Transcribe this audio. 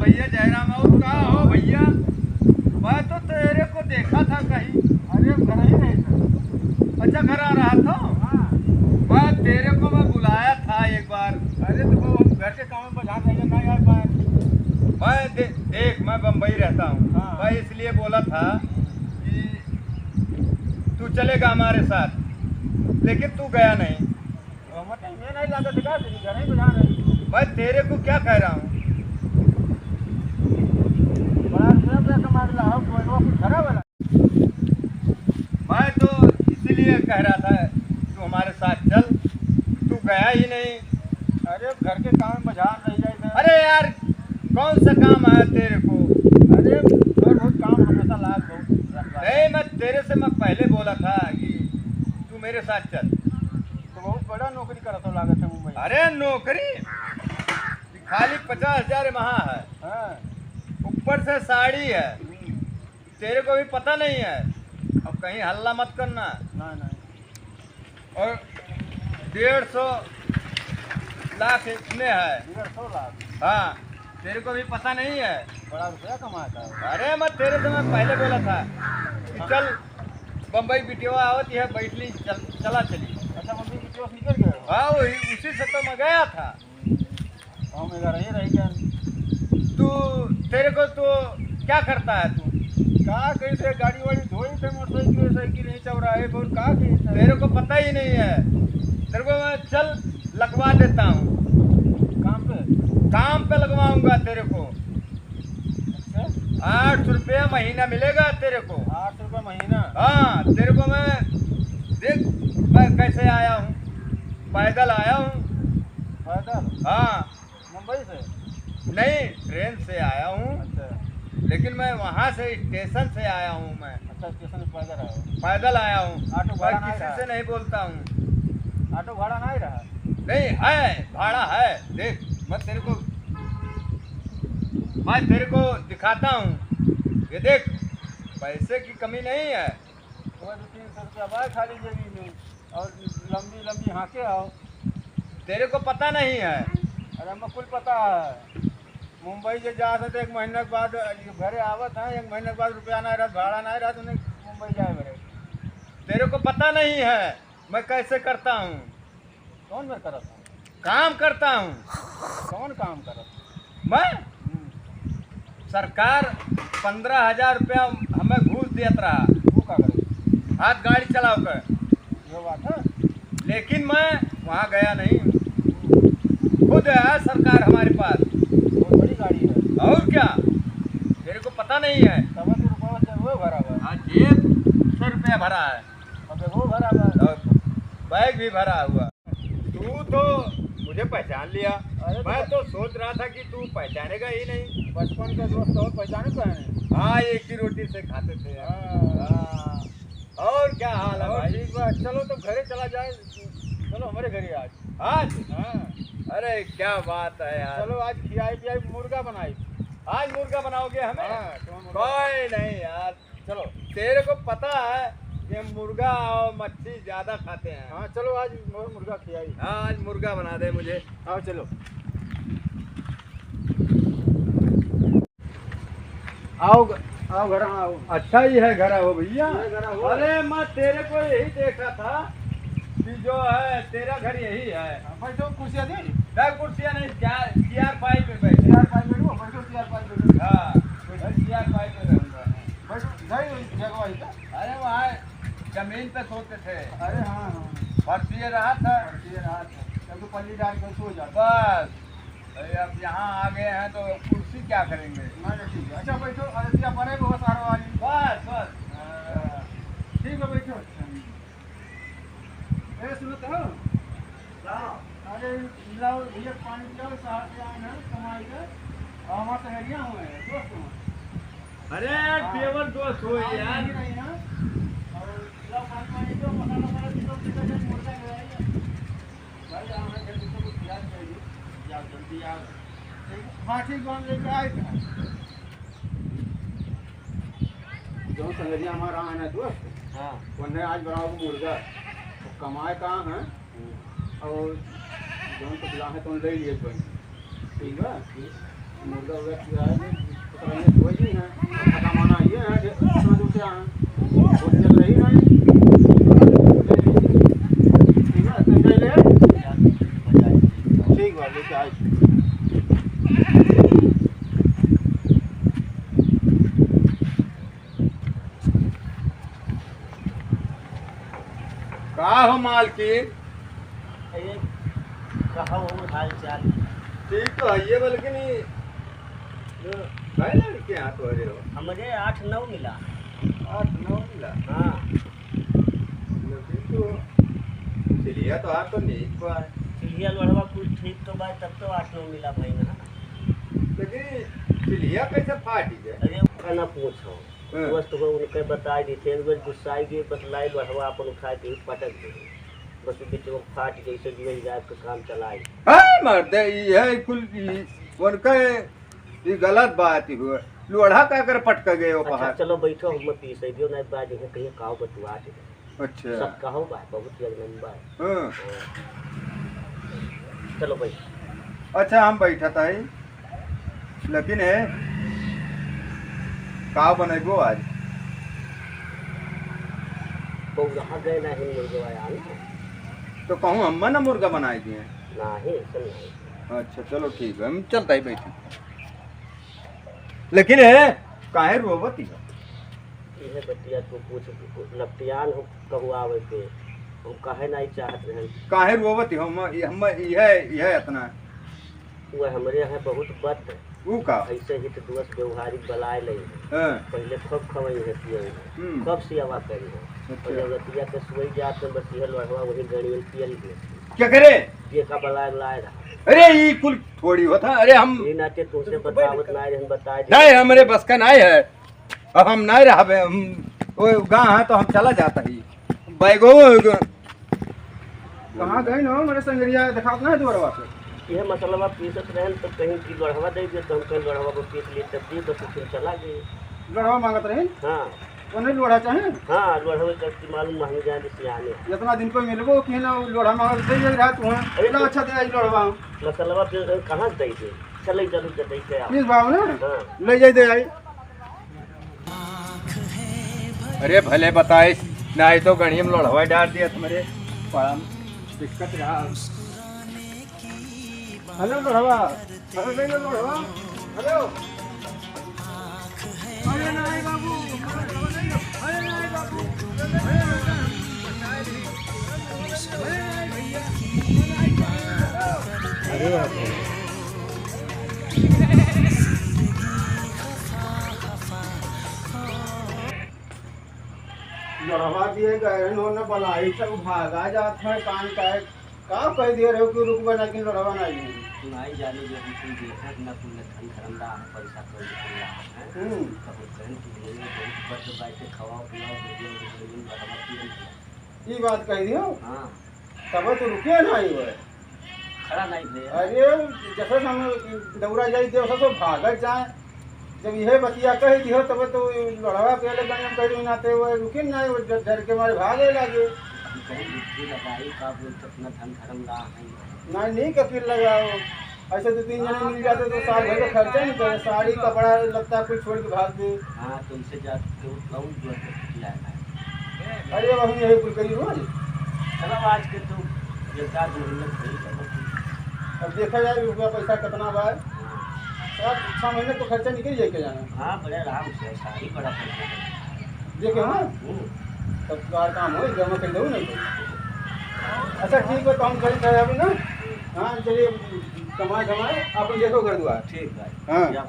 भैया जयराम और कहाँ हो भैया? मैं तो तेरे को देखा था कहीं। अरे घर ही नहीं था। अच्छा घर आ रहा था। हाँ। मैं तेरे को मैं बुलाया था एक बार। अरे तो वो हम घर के काम में बाजार नहीं ना यार पाए। देख मैं बम्बई रहता हूँ। हाँ। मैं इसलिए बोला था कि तू चलेगा हमारे साथ, लेकिन तू गया नहीं। मतलब मैं नहीं लाता दिखा तेरी घर ही बाजार है। मैं तेरे को क्या कह रहा हूँ, बड़ा रुपया कमा रहा हो कोई वो कुछ खराब वाला। मैं तो इसीलिए कह रहा था तू हमारे साथ चल, तू गया ही नहीं। अरे घर के काम में बाजार नहीं जाए। अरे यार कौन सा काम है तेरे को? अरे रोज काम हमेशा लाग बहुत। नहीं मैं तेरे से मैं पहले बोला था कि तू मेरे साथ चल। तो बहुत बड़ा नौकरी करा तो लागत है मुंबई। अरे नौकरी खाली 50,000 वहाँ है, हाँ। ऊपर से साड़ी है। तेरे को भी पता नहीं है, अब कहीं हल्ला मत करना। नहीं नहीं। और 150 लाख इसमें है। 150 लाख। हाँ तेरे को भी पता नहीं है। बड़ा रुपया कमाता है। अरे मैं तेरे से मैं पहले बोला था कि चल बम्बई बिटिया आवत है बैठली चला चली। अच्छा मम्मी की जोश निकल गए। हाँ वही उसी से तो मैं गया था। हम इधर ही रह गए। तू तेरे को तो क्या करता है तू? कहा कैसे गाड़ी वाड़ी धोई थे मोटरसाइकिल साइकिल नहीं चौराहे पर कहा कैसे। तेरे को पता ही नहीं है। तेरे को मैं चल लगवा देता हूँ। काम पे लगवाऊंगा तेरे को। अच्छा 8 रुपया महीना मिलेगा तेरे को। 8 रुपये महीना। हाँ तेरे को मैं देख मैं कैसे आया हूँ, पैदल आया हूँ। पैदल। हाँ मुंबई से। नहीं ट्रेन से आया हूँ, अच्छा लेकिन मैं वहाँ से स्टेशन से आया हूँ। मैं अच्छा स्टेशन से पैदल आए। पैदल आया हूँ। ऑटो मैं भाड़ा नहीं किसी रहा। से नहीं बोलता हूँ। ऑटो भाड़ा नहीं रहा। नहीं है भाड़ा है। देख मैं तेरे को दिखाता हूँ। ये देख पैसे की कमी नहीं है। वो 200-300 रुपया बाय खाली जेबी में और लंबी लंबी हाँके आओ। तेरे को पता नहीं है। अरे हमें कुल पता है। मुंबई से जा सकते 1 महीने के बाद घरे आवत है। 1 महीने के बाद रुपया नहीं रहा भाड़ा नहीं रहा तो नहीं मुंबई जाए मेरे। तेरे को पता नहीं है मैं कैसे करता हूँ। कौन मैं करत हूँ? काम करता हूँ कौन काम करत? मैं। सरकार 15,000 रुपया हमें घूस देत रहा वो का करे? हाथ गाड़ी चलाओ कर। ये बात है। लेकिन मैं वहाँ गया नहीं। खुद है सरकार हमारे पास। बहुत बड़ी गाड़ी है। और क्या तेरे को पता नहीं है? 100 रुपया वो भरा हुआ है। हाँ जेब 100 रुपया भरा है अब वो भरा हुआ है। और बैग भी भरा हुआ। तू तो मुझे पहचान लिया। अरे मैं तो सोच रहा था कि तू पहचानेगा ही नहीं। बचपन का दोस्त हो पहचाने तो है। हाँ एक ही रोटी से खाते थे यार। हाँ। और क्या हाल है और भाई? ठीक बात। चलो तो घरे चला जाए। चलो हमारे घरे आज। आज हाँ अरे क्या बात है यार। चलो आज खियाई पियाई मुर्गा बनाई। आज मुर्गा बनाओगे हमें? हाँ, तो मुर्गा। कोई नहीं यार। चलो। तेरे को पता है कि मुर्गा और मच्छी ज्यादा खाते हैं। हाँ चलो आज मुर्गा खियाई। आज मुर्गा बना दे मुझे। आओ चलो। आओ आओ घर आओ। अच्छा ही है घर हो भैया। ये घर हो। अरे मैं तेरे को यही देखा था कि जो है तेरा घर यही है। बैठो कुर्सियाँ दी। दस कुर्सियाँ नहीं, चेयर पाई पे बैठे। चेयर पाई बैठो बैठो चेयर पाई बैठो। हाँ चेयर पाई पे रहूंगा। बैठो नहीं जगह वही का। अरे वहाँ जमीन पे सोते थे। अरे हाँ हाँ फर्श ये रहा था। ये रहा था। जब तो पल्ली डाल कर सो जाओ। बस भाई अब यहाँ आ गए हैं तो कुर्सी क्या करेंगे। नहीं ठीक है। अच्छा बैठो। अरे क्या बने बहुत सारा वाली। बस बस ठीक है बैठो। ए सुनो तो। अरे लाओ भैया पानी पिलाओ। शहर से आए हैं कमाई के और हमारे सहरिया हुए हैं दोस्त हुए। अरे टेबल दोस्त हो यार। नहीं है और लाओ पानी दो मसाला दो मुर्गा ले आइए भाई। हमें जल्दी से कुछ खिला चाहिए। जाओ जल्दी आओ। हाँ ठीक बन लेके आए थे जो संगरिया हमारा है ना दोस्त। हाँ उन्हें आज बनाओ मुर्गा तो कमाए कहाँ हैं और जो तो बुला है तो ले लिए कोई। ठीक है मुर्गा उर्गा खिलाएंगे तो करेंगे कोई नहीं है खत्म होना ये है कि इतना दूर से आए वो चल रही नहीं ठीक है तो ले ले ठीक बात लेके आए का हो मालकिन? अरे कहा हो हाल चाल ठीक तो है ये बल्कि नहीं भाई लड़के यहाँ तो अरे हो हमारे 8-9 मिला 8-9 मिला। हाँ लेकिन तो चलिए तो आप तो नहीं पाए सीरियल बढ़वा कुछ ठीक तो बात तब तो 8-9 मिला भाई ना। लेकिन चलिए कैसे फाटी जाए? अरे खाना पूछो बस तो उनके बताई दी थे बस गुस्साई गई बस लाई बढ़वा अपन उठा के पटक दी बस बीच में फाट गई से जीवन जाए का काम चलाई। हाँ मरते ये कुल उनका ये गलत बात ही हुआ लोढ़ा का कर पटक गए वो अच्छा पहाड़। चलो बैठो हम पीस दियो नहीं बात है कहीं काव बतवा दे अच्छा सब कहो बात बहुत ही लंबा है। हाँ चलो भाई अच्छा हम बैठा था ही लेकिन है का बनेगो आज बहुत रहा गए ना हिंद मुर्गा आया तो कहूँ हम ना मुर्गा बनाए दिए। ना ही सुन नहीं अच्छा चलो ठीक है हम चलता ही बैठे लेकिन है काहे रोबती है? ये बतिया तो पूछ लपटियान हो कहू आवे के हम काहे नहीं चाहत रहे काहे रोबती हम यह इतना वो हमरे यहाँ बहुत बद वो का ऐसे ही तो दोस्त व्यवहारिक बलाए ले हाँ पहले खूब खवई रहती है कब सियावा करी है और जब रतिया के सोई जाते बस यह लड़वा वही गड़ियल पियल गए क्या करे? ये का बलाए लाए रहा अरे ये कुल थोड़ी होता अरे हम ये नाते तुमसे बतावत ना हम बताए नहीं हमारे बस का नहीं है अब हम नहीं रहा हम वो गाँव है तो हम चला जाता ही बैगो कहाँ गए ना मेरे संगरिया दिखात ना दोबारा से यह मसला पीसत रहे तो कहीं की लड़वा दे दिए तो हम कहीं लड़वा को पीस लिए तब दी बस फिर चला गए लड़वा मांगत रहे हाँ तो नहीं लोढ़ा चाहे हाँ लड़वा करती मालूम महंगी जाए सियाने जितना दिन को मिलबो कि ना लोढ़ा मांगत दे रहा तू है इतना अच्छा दे आज लोढ़वा मसलवा कहाँ दे दे चले चलो जब दे के प्लीज बाबू ना हाँ ले जाए दे आई अरे भले बताए नहीं तो गणियम लोढ़वा डाल दिया तुम्हारे बड़ा दिक्कत रहा। हेलो लोढ़वा हेलो ले लो लोढ़वा हेलो अरे नहीं बाबू अरे नहीं बाबू लोढ़वा दिए गए उन्होंने बनाई सब भागा जाता है कान का का कह दिए रहे कि रुक बना कि लोढ़वा नहीं नहीं जाने जो हम तुम देखा ना तुमने धन धर्मदा हम पैसा कर दिया है कब कहन की लिए बहुत बड़ बैठे खवाओ पिलाओ वीडियो बढ़ावा पियन ये बात कह दियो हां तब तो रुके नहीं हुए खड़ा नहीं भैया अरे जैसे हम दौड़ा जाई थे वैसे तो भागत जाए जब यह बतिया कह दियो तब तो लड़वा के लगे हम कह ना थे वो रुके नहीं वो डर के मारे भागे लगे कहीं बुद्धि लगाई का बोल अपना धन धर्मदा है नहीं कपिल लगाओ ऐसे 2-3 जने मिल जाते तो साल भर का खर्चा नहीं करे साड़ी कपड़ा लगता कुछ छोड़ के भाग दे। हाँ तुमसे जाते तो बहुत जो है अरे अब हम यही कुल करी रोज चलो आज के तो जगह जरूरत है अब देखा जाए रुपया पैसा कितना बा 6 महीने तो खर्चा निकल जाए के जाना। हाँ बड़े आराम से साड़ी बड़ा पैसा देखे हाँ तब बाहर काम हो जमा कर दो नहीं अच्छा ठीक है तो हम खरीद रहे अभी ना हाँ चलिए कमाए आप देखो घर दुआ ठीक है हाँ या